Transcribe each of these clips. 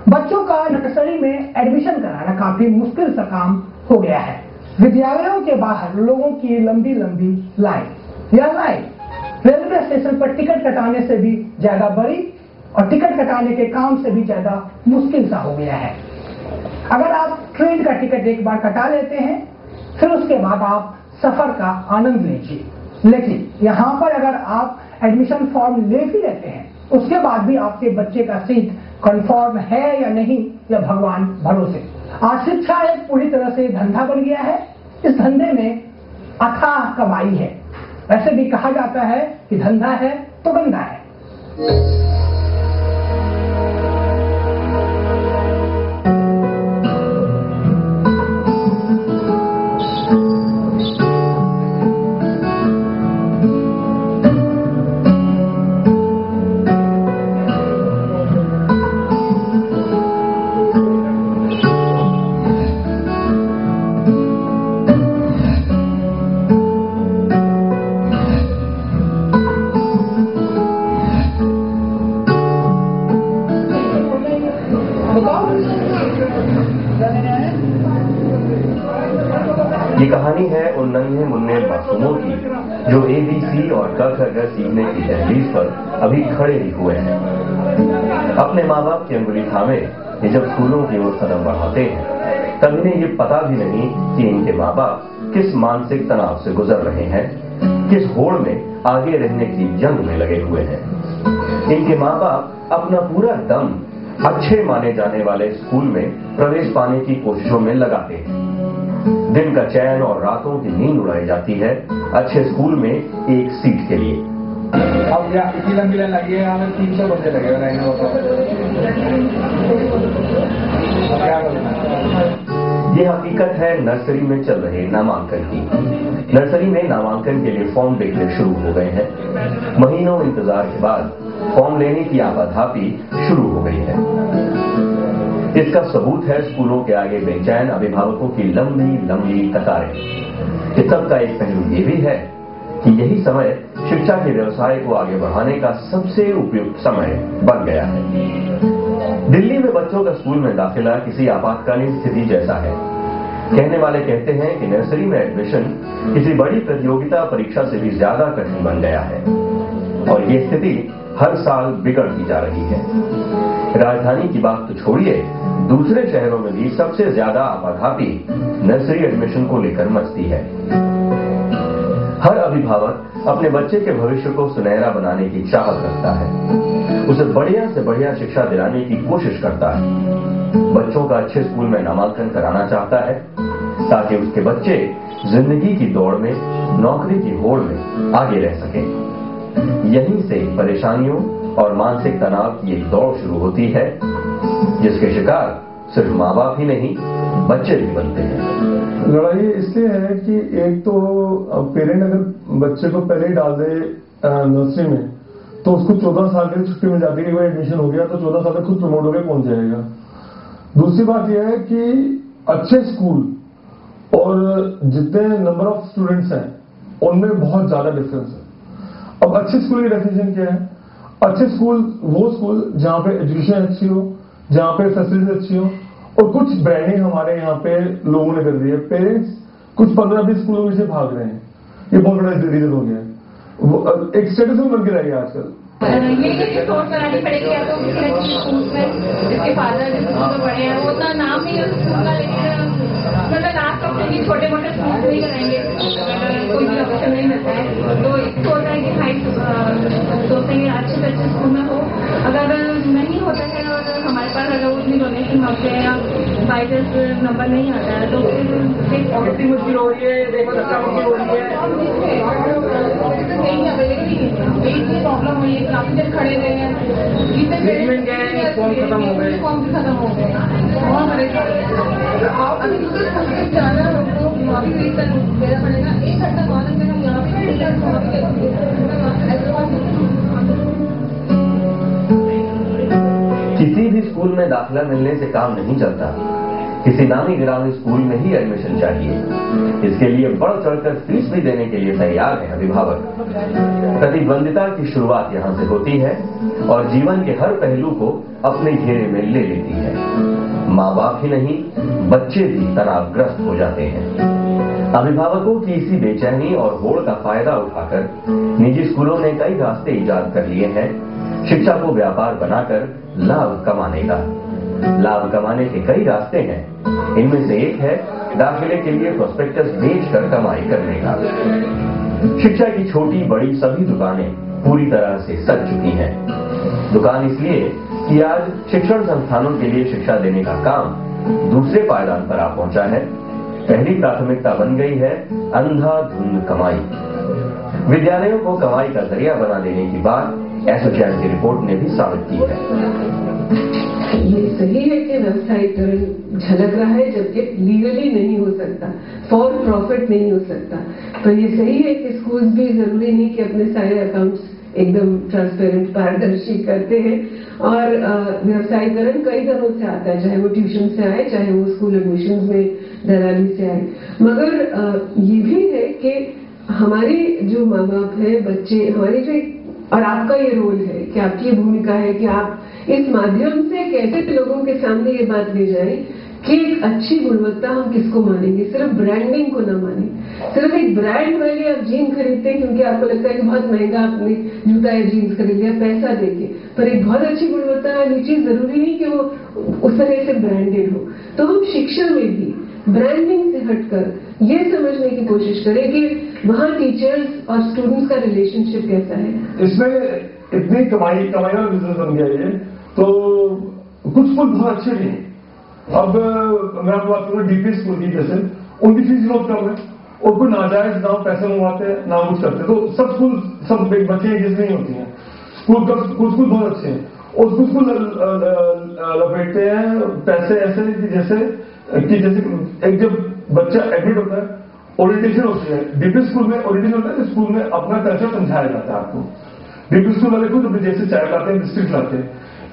बच्चों का नर्सरी में एडमिशन कराना काफी मुश्किल सा काम हो गया है। विद्यालयों के बाहर लोगों की लंबी लंबी लाइन। यह लाइन रेलवे स्टेशन पर टिकट कटाने से भी ज्यादा बड़ी और टिकट कटाने के काम से भी ज्यादा मुश्किल सा हो गया है। अगर आप ट्रेन का टिकट एक बार कटा लेते हैं, फिर उसके बाद आप सफर का आनंद लीजिए, लेकिन यहाँ पर अगर आप एडमिशन फॉर्म ले भी लेते हैं, उसके बाद भी आपके बच्चे का सीट कंफर्म है या नहीं, यह भगवान भरोसे। आज शिक्षा एक पूरी तरह से धंधा बन गया है। इस धंधे में अथाह कमाई है। ऐसे भी कहा जाता है कि धंधा है तो गंदा है। ये कहानी है उन नन्हे मुन्ने मासूमों की जो ABC और क ख ग सीखने की दहलीज पर अभी खड़े ही हुए हैं। अपने माँ बाप की अंगुली थामे ये जब स्कूलों की ओर कदम बढ़ाते हैं, तब इन्हें ये पता भी नहीं कि इनके माँ बाप किस मानसिक तनाव से गुजर रहे हैं, किस होड़ में आगे रहने की जंग में लगे हुए हैं। इनके माँ बाप अपना पूरा दम अच्छे माने जाने वाले स्कूल में प्रवेश पाने की कोशिशों में लगाते हैं। दिन का चैन और रातों की नींद उड़ाई जाती है अच्छे स्कूल में एक सीट के लिए। अब क्या इतनी लंबी लाइन लगी है, हमें 300 बच्चे लगेगा लाइन में। क्या करना? ये हकीकत है नर्सरी में चल रहे नामांकन की। नर्सरी में नामांकन के लिए फॉर्म बिकने शुरू हो गए हैं। महीनों इंतजार के बाद फॉर्म लेने की आपाधापी शुरू हो गई है। इसका सबूत है स्कूलों के आगे बेचैन अभिभावकों की लंबी लंबी कतारें। इस सब का एक पहलू ये भी है कि यही समय शिक्षा के व्यवसाय को आगे बढ़ाने का सबसे उपयुक्त समय बन गया है। दिल्ली में बच्चों का स्कूल में दाखिला किसी आपातकालीन स्थिति जैसा है। कहने वाले कहते हैं कि नर्सरी में एडमिशन किसी बड़ी प्रतियोगिता परीक्षा से भी ज्यादा कठिन बन गया है और ये स्थिति हर साल बिगड़ती जा रही है। राजधानी की बात तो छोड़िए, दूसरे शहरों में भी सबसे ज्यादा आपाधापी नर्सरी एडमिशन को लेकर मचती है। हर अभिभावक अपने बच्चे के भविष्य को सुनहरा बनाने की चाहत रखता है, उसे बढ़िया से बढ़िया शिक्षा दिलाने की कोशिश करता है, बच्चों का अच्छे स्कूल में नामांकन कराना चाहता है ताकि उसके बच्चे जिंदगी की दौड़ में, नौकरी की होड़ में आगे रह सकें। यहीं से परेशानियों और मानसिक तनाव की एक दौड़ शुरू होती है, जिसके शिकार सिर्फ माँ बाप ही नहीं, बच्चे भी बनते हैं। लड़ाई इसलिए है कि एक तो पेरेंट अगर बच्चे को पहले ही डाल दे नर्सरी में, तो उसको 14 साल की छुट्टी मिल जाती है कि वो एडमिशन हो गया, तो 14 साल तक खुद प्रमोट होकर पहुंच जाएगा। दूसरी बात यह है कि अच्छे स्कूल और जितने नंबर ऑफ स्टूडेंट्स हैं, उनमें बहुत ज्यादा डिफरेंस है। अब अच्छे स्कूल की डेफिनेशन क्या है? अच्छे स्कूल वो स्कूल जहां पे एजुकेशन अच्छी हो, जहां पे फैसिलिटीज अच्छी हो, और कुछ ब्रांडिंग हमारे यहाँ पे लोगों ने कर दी है। पेरेंट्स कुछ 15-20 स्कूलों में से भाग रहे हैं, ये बहुत बड़ा रीजन हो गया है। एक स्टेटस में बन के रह गया आजकल। ये सोच करानी पड़ेगी या तो किसी अच्छे स्कूल में जिसके फादर जिस स्कूल में पढ़े हैं, वो उतना नाम नहीं है उस स्कूल का, लेकिन मतलब लास्ट ऑप्शन ये छोटे मोटे स्कूल नहीं कराएंगे अगर कोई भी ऑप्शन नहीं मिलता है। तो इसको होता है कि भाई सोचते हैं अच्छे से अच्छे स्कूल में हो। अगर नहीं होता है और हमारे पास अगर उतनी डोनेशन मांगते हैं या बाई चांस नंबर नहीं आता है, तो फिर मुश्किल हो रही है, देखो धक्का मुक्की हो रही है, प्रॉब्लम हुई है, काफी देर खड़े रहे हैं, फॉर्म खत्म हो गए, बहुत अभी दूसरे जाना हमको वहाँ भी देना पड़ेगा। 1 घंटा बाद में हम यहाँ किसी भी स्कूल में दाखिला मिलने से काम नहीं चलता। किसी नामी गिरामी स्कूल में ही एडमिशन चाहिए। इसके लिए बढ़ चढ़कर फीस भी देने के लिए तैयार है अभिभावक। प्रतिद्वंदिता की शुरुआत यहाँ से होती है और जीवन के हर पहलू को अपने घेरे में ले लेती है। माँ बाप ही नहीं, बच्चे भी तनावग्रस्त हो जाते हैं। अभिभावकों की इसी बेचैनी और होड़ का फायदा उठाकर निजी स्कूलों ने कई रास्ते इजाद कर लिए हैं शिक्षा को व्यापार बनाकर लाभ कमाने का। लाभ कमाने के कई रास्ते हैं। इनमें से एक है दाखिले के लिए प्रोस्पेक्टस बेचकर कमाई करने का। शिक्षा की छोटी बड़ी सभी दुकानें पूरी तरह से सज चुकी हैं। दुकान इसलिए कि आज शिक्षण संस्थानों के लिए शिक्षा देने का काम दूसरे पायदान पर आ पहुंचा है। पहली प्राथमिकता बन गई है अंधाधुंध कमाई। विद्यालयों को कमाई का जरिया बना देने की बात एसोचैम की रिपोर्ट ने भी साबित की है। ये सही है कि व्यवसायीकरण झलक रहा है, जबकि लीगली नहीं हो सकता, फॉर प्रॉफिट नहीं हो सकता। तो ये सही है कि स्कूल्स भी जरूरी नहीं कि अपने सारे अकाउंट्स एकदम ट्रांसपेरेंट पारदर्शी करते हैं। और व्यवसायीकरण कई तरह से आता है, चाहे वो ट्यूशन से आए, चाहे वो स्कूल एडमिशन में दलाली से आए। मगर ये भी है कि हमारे जो माँ बाप है, बच्चे, हमारी जो, और आपका ये रोल है कि आपकी ये भूमिका है कि आप इस माध्यम से कैसे लोगों के सामने ये बात ले जाएं कि एक अच्छी गुणवत्ता हम किसको मानेंगे, सिर्फ ब्रांडिंग को ना माने। सिर्फ एक ब्रांड वाले आप जीन खरीदते हैं क्योंकि आपको लगता है कि बहुत महंगा आपने जूता या जीन्स खरीद लिया पैसा देके, पर एक बहुत अच्छी गुणवत्ता वाली चीज जरूरी नहीं कि वो उस तरह से ब्रांडेड हो। तो हम शिक्षा में भी ब्रांडिंग से हटकर ये समझने की कोशिश करें कि वहाँ टीचर्स और स्टूडेंट्स का रिलेशनशिप कैसा है। इसमें इतनी कमाई वाला बिजनेस बन गया ये, तो कुछ स्कूल बहुत अच्छे भी हैं। अब मैं आपको बात करूँ डीपी स्कूल की, जैसे उनकी फीस बहुत कम है और कोई नाजायज ना पैसे मंगवाते हैं ना कुछ करते, तो सब स्कूल सब बच्चे जैसे नहीं होती हैं। स्कूल बहुत अच्छे हैं और स्कूल लपेटते हैं पैसे ऐसे कि जैसे एक जब बच्चा एडमिट होता है ओरिएंटेशन होती है। डीपी स्कूल में ओरिएंटेशन होता है कि स्कूल में अपना कल्चर समझाया जाता है आपको। डीपी स्कूल वाले खुद अपने जैसे चाय लाते हैं, बिस्किट लाते हैं।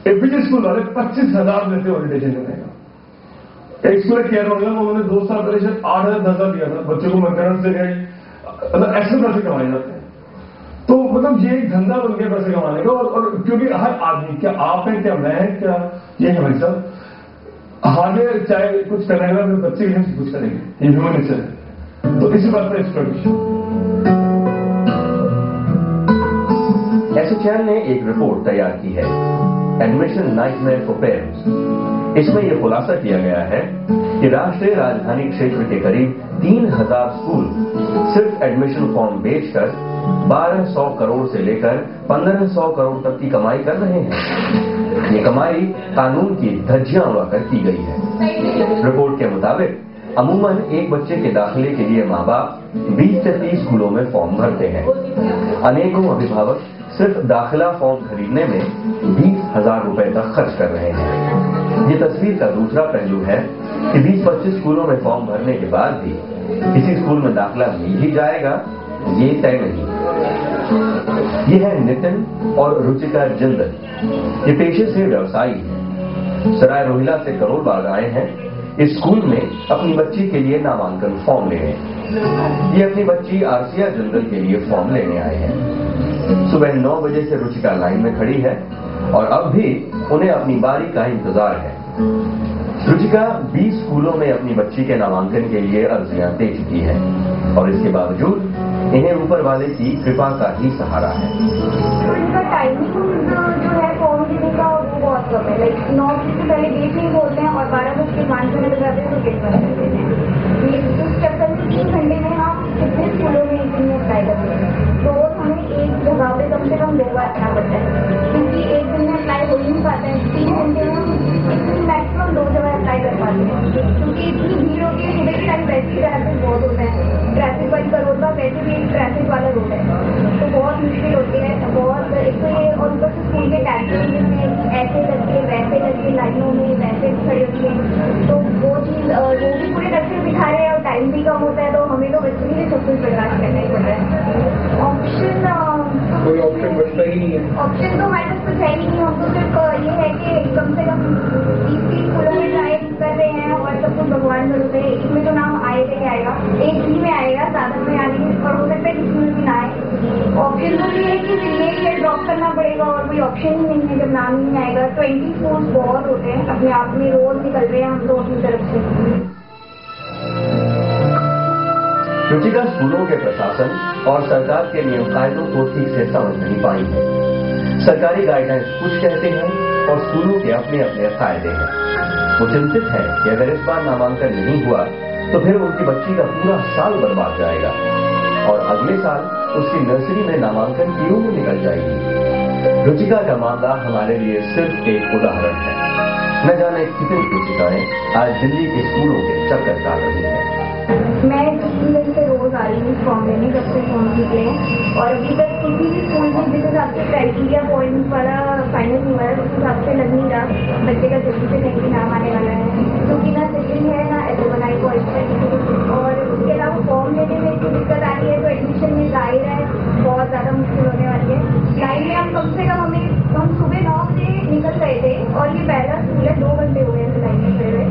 एपीजे स्कूल वाले 25,000 लेते हैं ओरिएंटेशन करने का। एक स्कूल केयर होगा, उन्होंने 2 साल पहले शायद 8,000 लिया था बच्चों को मेंटेनेंस से गए, मतलब ऐसे पैसे कमाए जाते हैं। तो मतलब ये एक धंधा बन गया पैसे कमाने का। और क्योंकि हर आदमी, क्या आप हैं, क्या मैं है, क्या ये है भाई साहब, आगे चाहे कुछ करेगा तो बच्चे भी कुछ करेंगे, ये ह्यूमन नेचर है। तो इसी बात पर एक्सप्लोइटेशन। एसोचैम ने एक रिपोर्ट तैयार की है, एडमिशन नाइटमेयर फॉर पेरेंट्स। इसमें यह खुलासा किया गया है कि राष्ट्रीय राजधानी क्षेत्र के करीब 3,000 स्कूल सिर्फ एडमिशन फॉर्म बेचकर 1,200 करोड़ से लेकर 1,500 करोड़ तक की कमाई कर रहे हैं। ये कमाई कानून की धज्जियां उड़ाकर की गई है। रिपोर्ट के मुताबिक अमूमन एक बच्चे के दाखिले के लिए माँ बाप 20 से 30 स्कूलों में फॉर्म भरते हैं। अनेकों अभिभावक सिर्फ दाखिला फॉर्म खरीदने में 20,000 रुपए तक खर्च कर रहे हैं। ये तस्वीर का दूसरा पहलू है कि 20-25 स्कूलों में फॉर्म भरने के बाद भी किसी स्कूल में दाखिला मिल ही जाएगा, ये तय नहीं। ये है नितिन और रुचिका जिंदल। ये पेशे से व्यवसायी हैं। सराय रोहिला से करोड़ बाग आए हैं इस स्कूल में अपनी बच्ची के लिए नामांकन फॉर्म लेने। ये अपनी बच्ची आरसिया जिंदल के लिए फॉर्म लेने आए हैं। सुबह 9 बजे से रुचिका लाइन में खड़ी है और अब भी उन्हें अपनी बारी का इंतजार है। रुचिका 20 स्कूलों में अपनी बच्ची के नामांकन के लिए अर्जियां दे चुकी है और इसके बावजूद इन्हें ऊपर वाले की कृपा का ही सहारा है। इनका टाइमिंग जो है फॉर्म देने का वो बहुत कम है। लाइक 9 बजे से पहले गेट नहीं खोलते हैं और 12 बजे के 5 मिनट जाते हैं तो गेट बंद कर देते हैं। इस चक्कर में 3 घंटे में हम कितने स्कूलों में एक दिन में अप्लाई करते हैं, तो हमें एक जगह पे कम से कम 2 बार आना पड़ता है क्योंकि एक दिन में अप्लाई हो ही नहीं पाता है। 3 घंटे में मैक्सिमम 2 जगह अप्लाई कर पाते हैं क्योंकि इतनी भीड़ होती है। सुबह के टाइम वैसे ही ट्रैफिक बहुत होता है, ट्रैफिक वाली करोड़ का वैसे भी एक ट्रैफिक वाला रोड है, तो बहुत मुश्किल होती है। बहुत एक तो ये और ऊपर से स्कूल के टैक्सी में ऐसे लगे वैसे लगे लाइनों में वैसे खड़े होती है, तो वो चीज़ वो भी पूरे लक्ष्य दिखा रहे हैं और टाइम भी कम होता है, तो हमें तो बच्चे भी सब कुछ बर्दाश्त करना ही पड़ रहा है। ऑप्शन कोई ऑप्शन बचता ही नहीं है। ऑप्शन तो हमारे पास कुछ है ही नहीं। हम तो सिर्फ ये है कि कम से कम 30 स्कूलों में ट्राई कर रहे हैं और सब कुछ पड़ेगा और कोई ऑप्शन ही नहीं है जब नाम ही नहीं आएगा। 20 स्कूल्स बहुत होते हैं, अपने आप में रोज निकल रहे हैं हम लोग अपनी तरफ से। रुचिका स्कूलों के प्रशासन और सरकार के नियम कायदों को ठीक से समझ नहीं पाई है। सरकारी गाइडलाइंस कुछ कहते हैं और स्कूलों के अपने अपने कायदे हैं। वो चिंतित है कि अगर इस बार नामांकन नहीं हुआ तो फिर उनकी बच्ची का पूरा साल बर्बाद जाएगा और अगले साल उसकी नर्सरी में नामांकन की उम्र निकल जाएगी। रुचिका का मामला हमारे लिए सिर्फ एक उदाहरण है। न जाने कितनी रुचिकाएं आज दिल्ली के स्कूलों के चक्कर काट रही हैं। मैं 2 दिन से रोज आ रही हूँ फॉर्म लेने, कब से फॉर्म निकले और अभी तक किसी भी स्कूल में जिस हिसाब से क्राइटेरिया पॉइंट वाला फाइनल हुआ है उस हिसाब से लग नहीं रहा बच्चे का जल्दी से कहीं भी नाम आने वाला है, क्योंकि ना सिटिंग है ना एलुमनाई पॉइंट है। और उसके अलावा फॉर्म लेने में जो दिक्कत आ रही है तो एडमिशन में जाहिर है बहुत ज़्यादा मुश्किल होने वाली है। लाइन में हम कम से कम हम सुबह 9 बजे निकल गए थे और ये पहला स्कूल है, 2 घंटे हो गए थे लाइन में खड़े हुए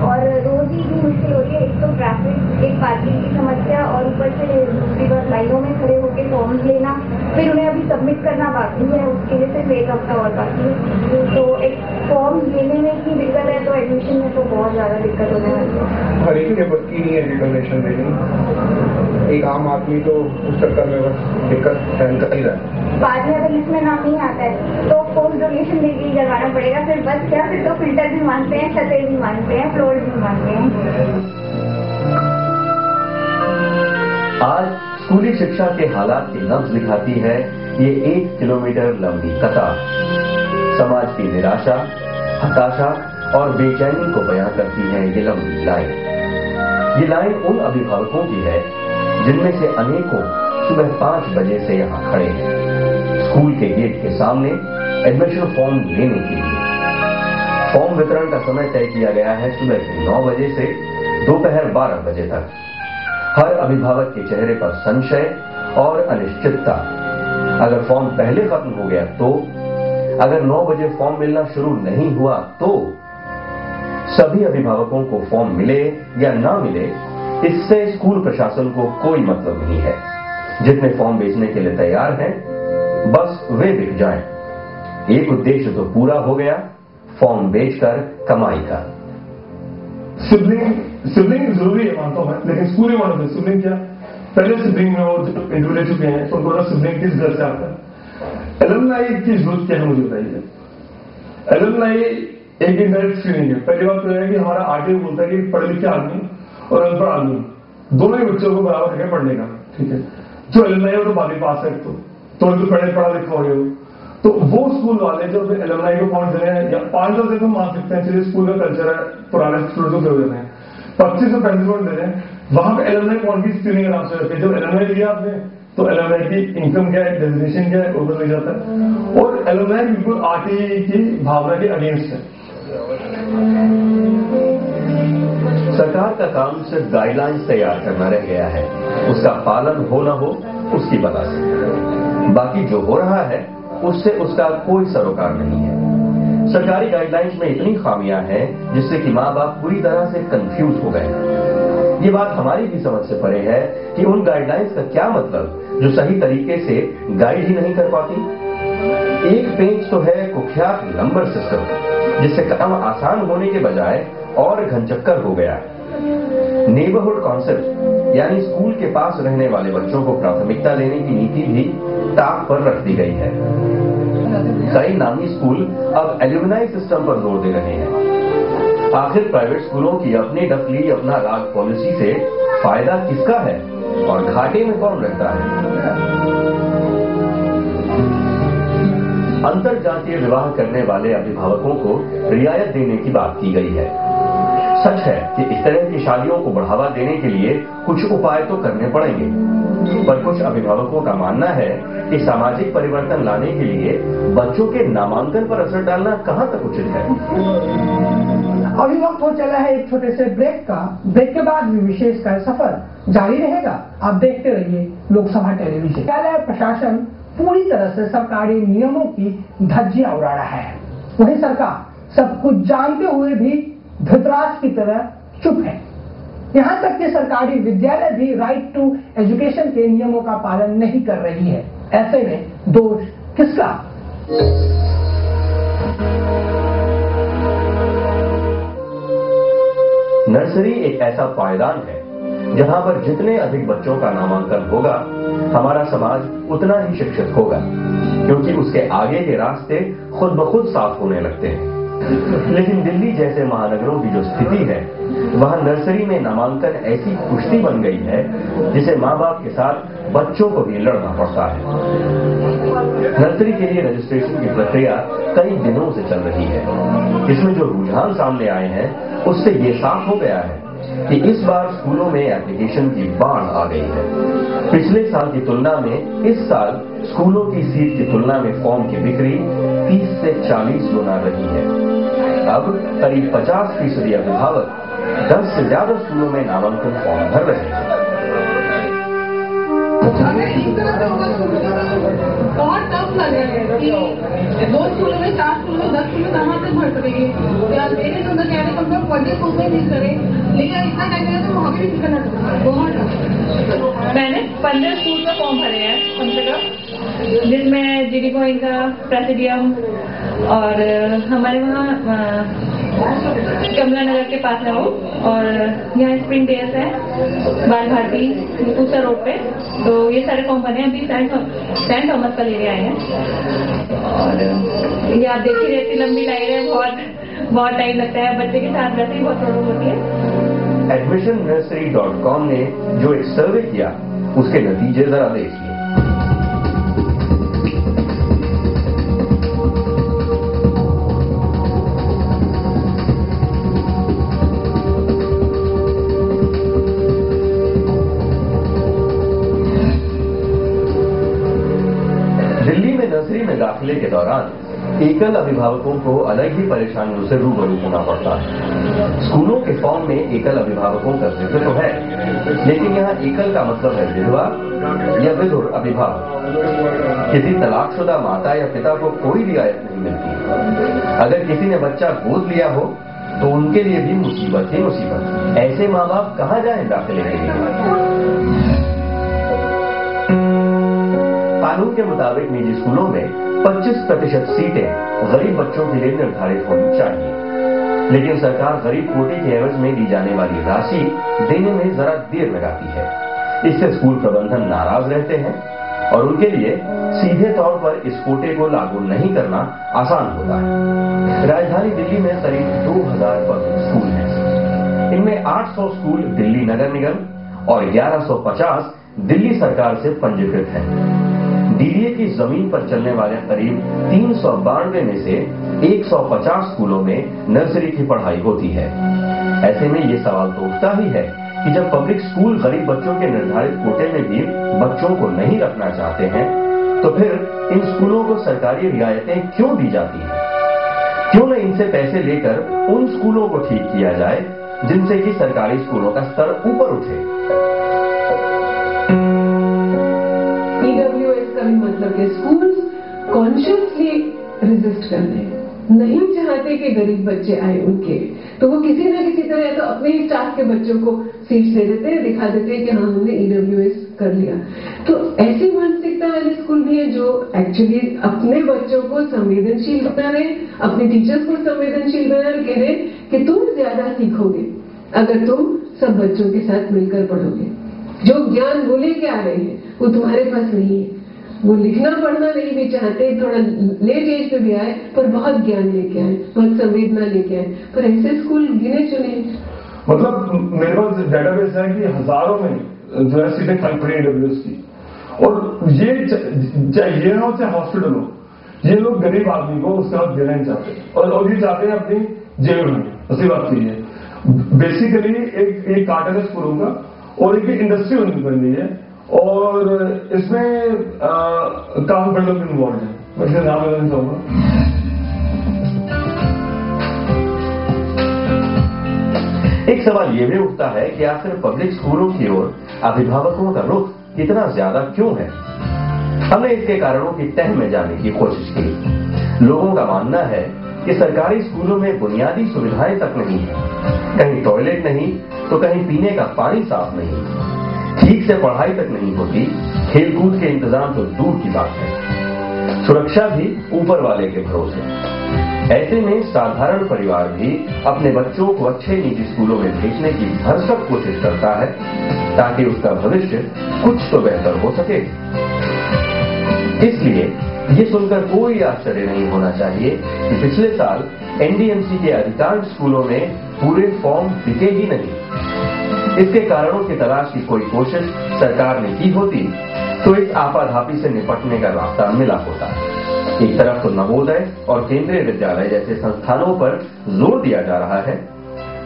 और रोज ही इतनी मुश्किल हो रही है। एक तो ट्रैफिक, एक पार्किंग की समस्या और ऊपर से दूसरी बार लाइनों में खड़े होकर फॉर्म लेना, फिर उन्हें अभी सबमिट करना बाकी है, उसके लिए सिर्फ 1 हफ्ता और बाकी है। तो एक फॉर्म लेने में ही दिक्कत है तो एडमिशन में तो बहुत ज़्यादा दिक्कत होने वाली है। हर एक के बस की नहीं है डोनेशन देनी, एक आम आदमी तो उस चक्कर में बस दिक्कत सहन कर ही रहा है। बाद में अगर इसमें नाम नहीं आता है तो पोस्ट डोनेशन देके ही करवाना पड़ेगा। फिर बस क्या, फिर तो फिल्टर भी मांगते हैं, छतें भी मांगते हैं, फ्लोर भी मांगते हैं। आज स्कूली शिक्षा के हालात की नब्ज दिखाती है ये 1 किलोमीटर लंबी कतार। समाज की निराशा, हताशा और बेचैनी को बयां करती है ये लंबी लाइन। ये लाइन उन अभिभावकों की है जिनमें से अनेकों सुबह 5 बजे से यहाँ खड़े हैं स्कूल के गेट के सामने एडमिशन फॉर्म लेने के लिए। फॉर्म वितरण का समय तय किया गया है सुबह के 9 बजे से दोपहर 12 बजे तक। हर अभिभावक के चेहरे पर संशय और अनिश्चितता। अगर फॉर्म पहले खत्म हो गया तो, अगर 9 बजे फॉर्म मिलना शुरू नहीं हुआ तो, सभी अभिभावकों को फॉर्म मिले या ना मिले इससे स्कूल प्रशासन को कोई मतलब नहीं है। जितने फॉर्म बेचने के लिए तैयार हैं बस वे बिक जाएं। एक उद्देश्य तो पूरा हो गया, फॉर्म बेचकर कमाई का। सिबलिंग जरूरी है मानता हूं मैं, लेकिन स्कूल ही मानते हैं सिबलिंग क्या, पहले सिबलिंग में वो जब इंटरव्यू ले चुके हैं तो उनको सिबलिंग किस घर से आता है। एलुमनाई की जरूरत क्या है मुझे बताइए। एलुमनाई एक इनडायरेक्ट स्क्रीनिंग है। पहली बात तो है कि हमारा आरटीओ बोलता है कि पढ़े लिखे आदमी और अनपढ़ आदमी दोनों ही बच्चों को बराबर है पढ़ने का, ठीक है। जो एलुमनाई हो तो बाकी पास है तो पढ़ा लिखा हो गए तो वो स्कूल वाले जो एलुमनाई को पहुंच रहे हैं या 5 से तो मान सकते हैं, चलिए स्कूल का कल्चर है, पुराने स्टूडेंट्स को दे रहे हैं 25 से 35 दे रहे हैं, वहां पे एलुमनाई पॉइंट की स्क्रीनिंग आराम से रहती है। जब एलुमनाई लिया आपने तो एलुमनाई की इनकम क्या है, डेजिग्नेशन क्या है, ऊपर लग जाता है। और एलुमनाई बिल्कुल आरटीई की भावना के अगेंस्ट है। सरकार का काम सिर्फ गाइडलाइंस तैयार करना रह गया है, उसका पालन हो न हो उसकी बला से। बाकी जो हो रहा है उससे उसका कोई सरोकार नहीं है। सरकारी गाइडलाइंस में इतनी खामियां हैं जिससे कि माँ बाप पूरी तरह से कंफ्यूज हो गए। ये बात हमारी भी समझ से परे है कि उन गाइडलाइंस का क्या मतलब जो सही तरीके से गाइड ही नहीं कर पाती। एक पेज तो है कुख्यात नंबर सिस्टम, जिससे काम आसान होने के बजाय और घनचक्कर हो गया। नेबरहुड कॉन्सेप्ट यानी स्कूल के पास रहने वाले बच्चों को प्राथमिकता देने की नीति भी ताक पर रख दी गई है। कई नामी स्कूल अब एल्यूमिनाई सिस्टम पर जोर दे रहे हैं। आखिर प्राइवेट स्कूलों की अपनी डफली अपना राग पॉलिसी से फायदा किसका है और घाटे में कौन रहता है। अंतर जातीय विवाह करने वाले अभिभावकों को रियायत देने की बात की गई है। सच है कि इस तरह की शादियों को बढ़ावा देने के लिए कुछ उपाय तो करने पड़ेंगे, पर कुछ अभिभावकों का मानना है कि सामाजिक परिवर्तन लाने के लिए बच्चों के नामांकन पर असर डालना कहां तक उचित है। अभी वक्त हो चला है एक छोटे से ब्रेक का। ब्रेक के बाद भी विशेष का सफर जारी रहेगा। आप देखते रहिए लोकसभा टेलीविजन। विद्यालय प्रशासन पूरी तरह से सरकारी नियमों की धज्जियां उड़ा रहा है, वही सरकार सब कुछ जानते हुए भी धृतराज की तरह चुप है। यहां तक कि सरकारी विद्यालय भी राइट टू एजुकेशन के नियमों का पालन नहीं कर रही है। ऐसे में दोष किसका? नर्सरी एक ऐसा पायदान है जहां पर जितने अधिक बच्चों का नामांकन होगा, हमारा समाज उतना ही शिक्षित होगा, क्योंकि उसके आगे के रास्ते खुद ब खुद साफ होने लगते हैं। लेकिन दिल्ली जैसे महानगरों की जो स्थिति है, वहां नर्सरी में नामांकन ऐसी कुश्ती बन गई है जिसे मां बाप के साथ बच्चों को भी लड़ना पड़ता है। नर्सरी के लिए रजिस्ट्रेशन की प्रक्रिया कई दिनों से चल रही है। इसमें जो रुझान सामने आए हैं, उससे ये साफ हो गया है कि इस बार स्कूलों में एप्लीकेशन की बाढ़ आ गई है। पिछले साल की तुलना में इस साल स्कूलों की सीट की तुलना में फॉर्म की बिक्री 30 से 40 गुना रही है। अब करीब 50% अभिभावक 10 से ज्यादा स्कूलों में नामांकन फॉर्म भर रहे हैं। बहुत टफ लग रहा है कि 2 स्कूलों में 4 स्कूलों में 10 स्कूलों में कहाँ से भर सकेंगे। मेरे तो कह रहे कम से कम 20 स्कूल में मिस करें, लेकिन इतना टाइम लगा तो वहाँ भी मिस करना चाहता है। बहुत मैंने 15 स्कूल का फॉर्म भरे हैं कम से कम, जिसमें जीडी पॉइंट का, प्रेसिडियम और हमारे वहाँ कमला नगर के पास है वो, और यहाँ स्प्रिंग डेल्स है, बाल भारती ऊंचा रोड पे। तो ये सारे फॉर्म बने अभी सेंट थॉमस का लेने आए हैं। और ये आप देखिए रहती लंबी लाइन है, बहुत टाइम लगता है। बच्चे के साथ वैसे ही बहुत प्रॉब्लम होती है। admissionnursery.com ने जो एक सर्वे किया, उसके नतीजे जरा देखिए। नर्सरी में दाखिले के दौरान एकल अभिभावकों को अलग ही परेशानियों से रूबरू होना पड़ता है। स्कूलों के फॉर्म में एकल अभिभावकों का जिक्र तो है, लेकिन यहाँ एकल का मतलब है विधवा या विधुर अभिभावक। किसी तलाकशुदा माता या पिता को कोई रियायत नहीं मिलती। अगर किसी ने बच्चा गोद लिया हो तो उनके लिए भी मुसीबत ही मुसीबत। ऐसे माँ बाप कहाँ जाएं दाखिले के लिए? कानून के मुताबिक निजी स्कूलों में 25% सीटें गरीब बच्चों के लिए निर्धारित होनी चाहिए, लेकिन सरकार गरीब कोटे के एवज में दी जाने वाली राशि देने में जरा देर लगाती है। इससे स्कूल प्रबंधन नाराज रहते हैं और उनके लिए सीधे तौर पर इस कोटे को लागू नहीं करना आसान होता है। राजधानी दिल्ली में करीब 2000 पब्लिक स्कूल हैं। इनमें 800 स्कूल दिल्ली नगर निगम और 1150 दिल्ली सरकार से पंजीकृत हैं। डीडीए की जमीन पर चलने वाले करीब 392 में से 150 स्कूलों में नर्सरी की पढ़ाई होती है। ऐसे में ये सवाल तो उठता ही है कि जब पब्लिक स्कूल गरीब बच्चों के निर्धारित कोटे में भी बच्चों को नहीं रखना चाहते हैं, तो फिर इन स्कूलों को सरकारी रियायतें क्यों दी जाती हैं? क्यों न इनसे पैसे लेकर उन स्कूलों को ठीक किया जाए जिनसे कि सरकारी स्कूलों का स्तर ऊपर उठे। मतलब के स्कूल्स कॉन्शियसली रेजिस्ट कर रहे हैं, नहीं चाहते कि गरीब बच्चे आए उनके, तो वो किसी न किसी तरह तो अपने ही स्टाफ के बच्चों को सीट्स दे देते हैं, दिखा देते हैं कि हाँ हमने ईडब्ल्यूएस कर लिया। तो ऐसी मानसिकता वाले स्कूल भी है जो एक्चुअली अपने बच्चों को संवेदनशील बना रहे, अपने टीचर्स को संवेदनशील बना रहे, कह रहे कि तुम ज्यादा सीखोगे अगर तुम सब बच्चों के साथ मिलकर पढ़ोगे। जो ज्ञान वो लेके आ रहे हैं वो तुम्हारे पास नहीं है। वो लिखना पढ़ना नहीं भी चाहते, थोड़ा लेट एज पे भी आए पर बहुत ज्ञान लेके आए, बहुत संवेदना लेके आए, पर ऐसे स्कूल गिने चुने। मतलब मेरे पास डेटाबेस है कि हजारों में जो है सीटें खाली पड़ी ईडब्ल्यूएस की, और ये चाहे हो चाहे हॉस्पिटल हो, ये लोग गरीब आदमी को उसके बाद देना नहीं चाहते, और ये चाहते हैं अपनी जेब में। असली बात ये है, बेसिकली एक कार्टेज स्कूलों का और एक इंडस्ट्री बन रही है, और इसमें काफी बड़े लोग इन्वॉल्व हैं। मैं इसका नाम लेना चाहूंगा। एक सवाल यह भी उठता है कि आखिर पब्लिक स्कूलों की ओर अभिभावकों का रुख इतना ज्यादा क्यों है? हमने इसके कारणों की तह में जाने की कोशिश की। लोगों का मानना है कि सरकारी स्कूलों में बुनियादी सुविधाएं तक नहीं है, कहीं टॉयलेट नहीं तो कहीं पीने का पानी साफ नहीं, ठीक से पढ़ाई तक नहीं होती, खेलकूद के इंतजाम तो दूर की बात है। सुरक्षा भी ऊपर वाले के भरोसे। ऐसे में साधारण परिवार भी अपने बच्चों को अच्छे निजी स्कूलों में भेजने की भरसक कोशिश करता है ताकि उसका भविष्य कुछ तो बेहतर हो सके। इसलिए ये सुनकर कोई आश्चर्य नहीं होना चाहिए कि पिछले साल एनडीएमसी के अधिकांश स्कूलों में पूरे फॉर्म बिके ही नहीं। इसके कारणों की तलाश की कोई कोशिश सरकार ने की होती तो इस आपाधापी से निपटने का रास्ता मिला होता। एक तरफ तो नवोदय और केंद्रीय विद्यालय जैसे संस्थानों पर जोर दिया जा रहा है,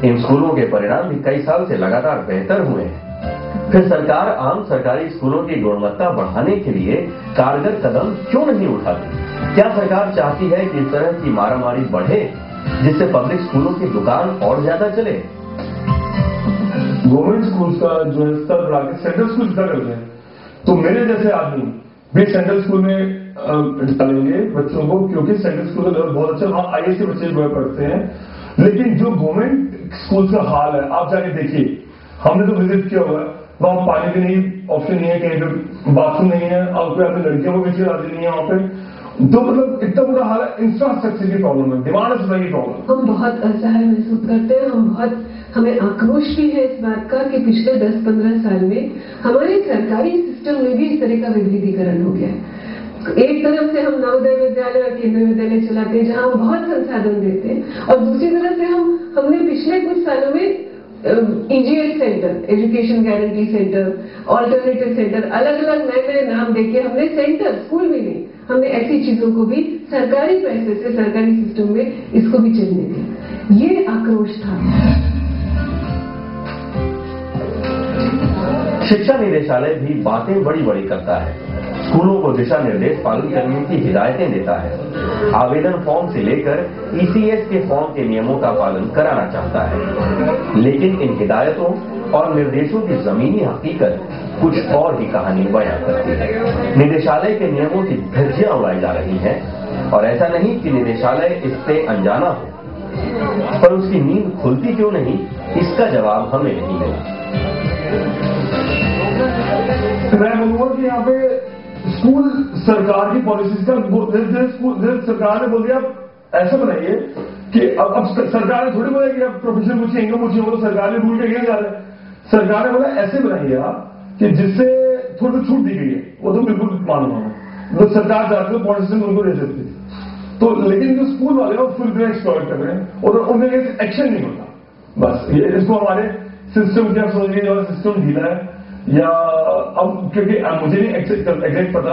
इन स्कूलों के परिणाम भी कई साल से लगातार बेहतर हुए हैं। फिर सरकार आम सरकारी स्कूलों की गुणवत्ता बढ़ाने के लिए कारगर कदम क्यों नहीं उठाती? क्या सरकार चाहती है कि इस तरह की मारामारी बढ़े जिससे पब्लिक स्कूलों की दुकान और ज्यादा चले? गवर्नमेंट स्कूल का जो है स्तर बढ़ा के सेंट्रल स्कूल स्तर करते हैं, तो मेरे जैसे आदमी भी सेंट्रल स्कूल में डालेंगे बच्चों को, क्योंकि सेंट्रल स्कूल का लेवल बहुत अच्छा, वहां आईएएस के बच्चे पढ़ते हैं। लेकिन जो गवर्नमेंट स्कूल का हाल है आप जाके देखिए, हमने तो विजिट किया हुआ है, वहां पानी भी नहीं ऑप्शन नहीं है, कहीं पे बाथरूम नहीं है, और कोई अपनी लड़कियों को भी राजी नहीं है वहां पे। तो मतलब इतना बुरा हाल है, इंफ्रास्ट्रक्चर की प्रॉब्लम है, डिमांड सप्लाई की प्रॉब्लम। हम बहुत असहाय महसूस करते हैं, हमें आक्रोश भी है इस बात का कि पिछले 10-15 साल में हमारे सरकारी सिस्टम में भी इस तरह का विविधीकरण हो गया है। एक तरफ से हम नवोदय विद्यालय और केंद्रीय विद्यालय चलाते हैं जहां हम बहुत संसाधन देते हैं, और दूसरी तरफ से हमने पिछले कुछ सालों में EGS centre, education guarantee centre, alternative centre, अलग अलग नए नए नाम देके हमने सेंटर, स्कूल भी नहीं, हमने ऐसी चीजों को भी सरकारी पैसे से सरकारी सिस्टम में इसको भी चलने दिया। ये आक्रोश था। शिक्षा निदेशालय भी बातें बड़ी बड़ी करता है, स्कूलों को दिशा निर्देश पालन करने की हिदायतें देता है, आवेदन फॉर्म से लेकर ईसीएस के फॉर्म के नियमों का पालन कराना चाहता है। लेकिन इन हिदायतों और निर्देशों की जमीनी हकीकत कुछ और ही कहानी बयां करती है। निदेशालय के नियमों की धज्जियां उड़ाई जा रही हैं, और ऐसा नहीं कि निदेशालय इससे अनजाना हो, पर उसकी नींद खुलती क्यों नहीं, इसका जवाब हमें नहीं मिला। मैं बोलूंगा कि यहाँ पे स्कूल सरकार की पॉलिसीज का सरकार ने बोल दिया ऐसा बनाइए कि अब सरकार ने थोड़ी बोला कि अब प्रोफेशन पूछिए, इनकम पूछिए, वो तो सरकार ने रूल के अगेंस्ट जा रहे हैं। सरकार ने बोला ऐसे बनाइए आप कि जिससे थोड़ी छूट दी गई है, वो तो बिल्कुल मानूंगा मैं, तो सरकार चाहती है पॉइंट सिस्टम उनको दे सकती है। तो लेकिन जो स्कूल वाले हैं फुल ब्रेक एक्सप्लॉइट कर रहे हैं और उनके एक्शन नहीं होता। बस ये इसको हमारे सिस्टम क्या समझ गए, जो सिस्टम ढीला है या अब, क्योंकि मुझे नहीं एग्जैक्ट पता,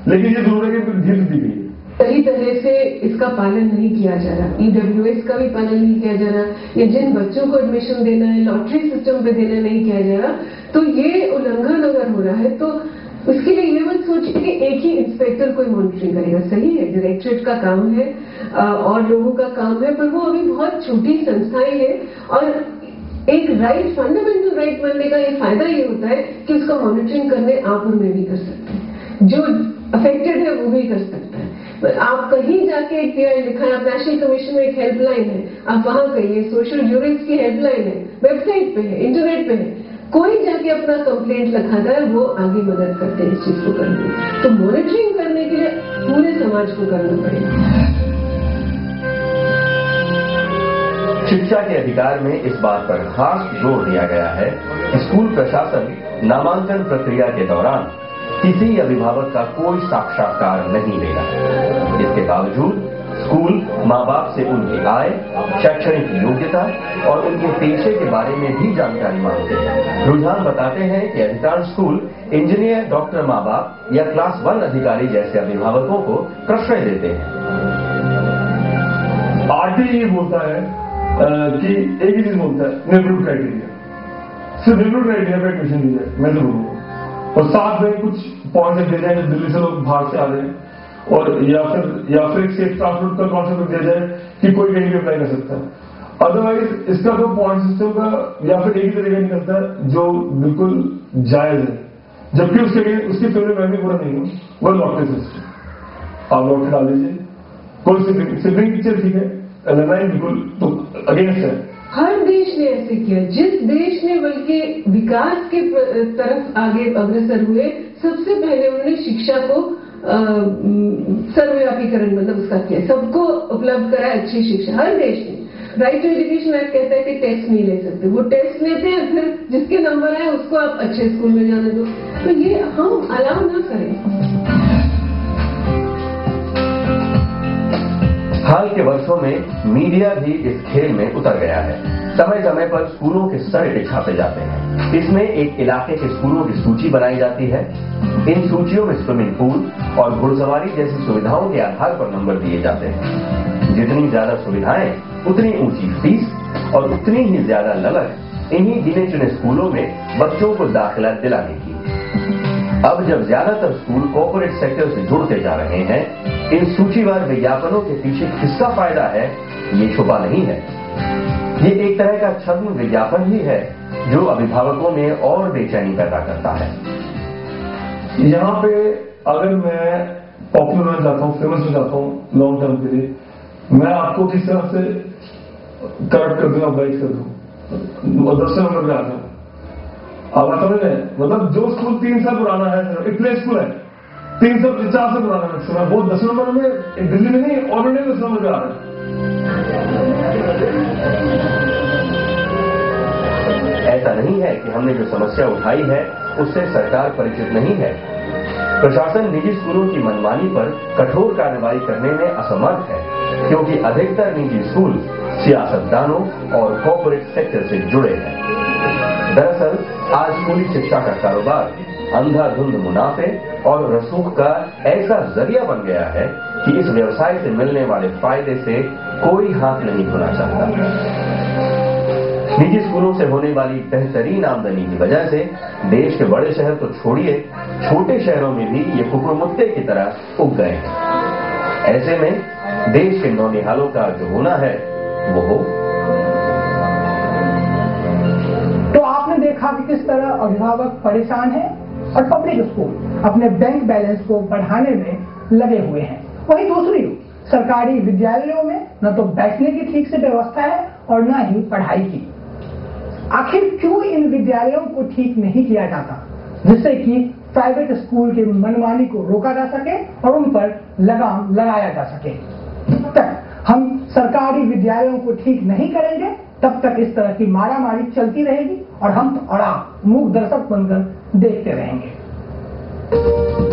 लेकिन ये जरूर है कि ढील दी गई है। सही तरह से इसका पालन नहीं किया जा रहा, ईडब्ल्यूएस का भी पालन नहीं किया जा रहा, या जिन बच्चों को एडमिशन देना है लॉटरी सिस्टम पे देना नहीं किया जा रहा, तो ये उल्लंघन अगर हो रहा है तो उसके लिए ये मत सोचिए कि एक ही इंस्पेक्टर कोई मॉनिटरिंग करेगा। सही है, डायरेक्टरेट का काम है और लोगों का काम है, पर वो अभी बहुत छोटी संस्थाएं हैं, और एक राइट, फंडामेंटल राइट बनने का ये फायदा ये होता है कि उसका मॉनिटरिंग करने आप और मैं भी कर सकते हैं, जो अफेक्टेड है वो भी कर सकता है। आप कहीं जाके एक पीआई लिखा है, आप नेशनल कमीशन में एक हेल्पलाइन है, आप वहां कहिए, सोशल ज्यूरिस्ट की हेल्पलाइन है, वेबसाइट पे है, इंटरनेट पे है, कोई जाके अपना कंप्लेंट लिखाता है, वो आगे मदद करते हैं इस चीज को करने में। तो मॉनिटरिंग करने के लिए पूरे समाज को करना पड़ेगा। शिक्षा के अधिकार में इस बात पर खास जोर दिया गया है कि स्कूल प्रशासन नामांकन प्रक्रिया के दौरान किसी अभिभावक का कोई साक्षात्कार नहीं लेगा। इसके बावजूद स्कूल माँ बाप से उनकी आय, शैक्षणिक योग्यता और उनके पेशे के बारे में भी जानकारी मांगते हैं। रुझान बताते हैं कि अधिकांश स्कूल इंजीनियर, डॉक्टर माँ बाप या क्लास 1 अधिकारी जैसे अभिभावकों को प्रश्रय देते हैं। आरटी ये बोलता है कि एक ही चीज बोलता है, नेबरहुड क्राइटेरिया, सिर्फ नेबरहुड क्राइटेरिया पे एडमिशन दी जाए, मैं जरूर हूँ, और साथ में कुछ पॉइंट्स दे जाए, दिल्ली से लोग बाहर से आ रहे हैं, और या फिर एक सेफ ट्रांसपोर्ट का कॉन्सेप्ट दिया जाए कि कोई कहीं भी अप्लाई कर सकता है। अदरवाइज इसका तो पॉइंट सिस्टम का या फिर एक ही तरीका निकलता है जो बिल्कुल जायज है, जबकि उसके फेवरेट मैं भी पूरा नहीं हूँ। वो लॉटरी सिस्टम आप लॉटरी डाल दीजिए, कोई सिबलिंग पिक्चर ठीक है, एलएनआई बिल्कुल तो अगेंस्ट है। हर देश ने ऐसे किया, जिस देश ने बल्कि विकास के तरफ आगे अग्रसर हुए, सबसे पहले उन्होंने शिक्षा को सर्वव्यापीकरण मतलब उसका क्या है, सबको उपलब्ध कराए अच्छी शिक्षा हर देश में। राइट टू एजुकेशन एक्ट कहता है कि टेस्ट नहीं ले सकते, वो टेस्ट लेते हैं, फिर जिसके नंबर आए उसको आप अच्छे स्कूल में जाने दो। तो ये हम अलाउ ना करें। हाल के वर्षों में मीडिया भी इस खेल में उतर गया है। समय समय पर स्कूलों के सर्वे छापे जाते हैं। इसमें एक इलाके के स्कूलों की सूची बनाई जाती है। इन सूचियों में स्विमिंग पूल और घुड़सवारी जैसी सुविधाओं के आधार पर नंबर दिए जाते हैं। जितनी ज्यादा सुविधाएं उतनी ऊंची फीस और उतनी ही ज्यादा ललक इन्हीं गिने चुने स्कूलों में बच्चों को दाखिला दिलाने की। अब जब ज्यादातर स्कूल कॉर्पोरेट सेक्टर से जुड़ते जा रहे हैं, इन सूचीवार विज्ञापनों के पीछे किसका फायदा है ये छुपा नहीं है। ये एक तरह का छद्म विज्ञापन ही है जो अभिभावकों में और बेचैनी पैदा करता है। यहाँ पे अगर मैं पॉपुलर होना चाहता हूँ, फेमस हो जाता हूँ लॉन्ग टर्म के लिए, मैं आपको किस तरह से करप्ट कर दूंगा, बाइक कर दूँ, 10 नंबर पे आ जाऊँ। अब आप समझ रहे हैं, मतलब जो स्कूल 3 साल पुराना है, एक प्ले स्कूल है 3 साल 4 साल पुराना मैक्सिमम, वो 10 नंबर में दिल्ली में नहीं ऑलरेडी 10 नंबर पे आ रहा है। ऐसा नहीं है कि हमने जो समस्या उठाई है उससे सरकार परिचित नहीं है। प्रशासन निजी स्कूलों की मनमानी पर कठोर कार्रवाई करने में असमर्थ है, क्योंकि अधिकतर निजी स्कूल सियासतदानों और कॉर्पोरेट सेक्टर से जुड़े हैं। दरअसल आज स्कूली शिक्षा का कारोबार अंधाधुंध मुनाफे और रसूख का ऐसा जरिया बन गया है कि इस व्यवसाय से मिलने वाले फायदे से कोई हाथ नहीं धोना चाहता। निजी स्कूलों से होने वाली बेहतरीन आमदनी की वजह से देश के बड़े शहर तो छोड़िए, छोटे शहरों में भी ये कुकुरमुत्ते की तरह उग गए हैं। ऐसे में देश के नौनिहालों का जो होना है वो हो। तो आपने देखा कि किस तरह अभिभावक परेशान हैं और पब्लिक स्कूल अपने बैंक बैलेंस को बढ़ाने में लगे हुए हैं। वहीं दूसरी ओर सरकारी विद्यालयों में न तो बैठने की ठीक से व्यवस्था है और न ही पढ़ाई की। आखिर क्यों इन विद्यालयों को ठीक नहीं किया जाता, जिससे कि प्राइवेट स्कूल के मनमानी को रोका जा सके और उन पर लगाम लगाया जा सके। जब तक हम सरकारी विद्यालयों को ठीक नहीं करेंगे तब तक इस तरह की मारामारी चलती रहेगी और हम और आप मूक दर्शक बनकर देखते रहेंगे।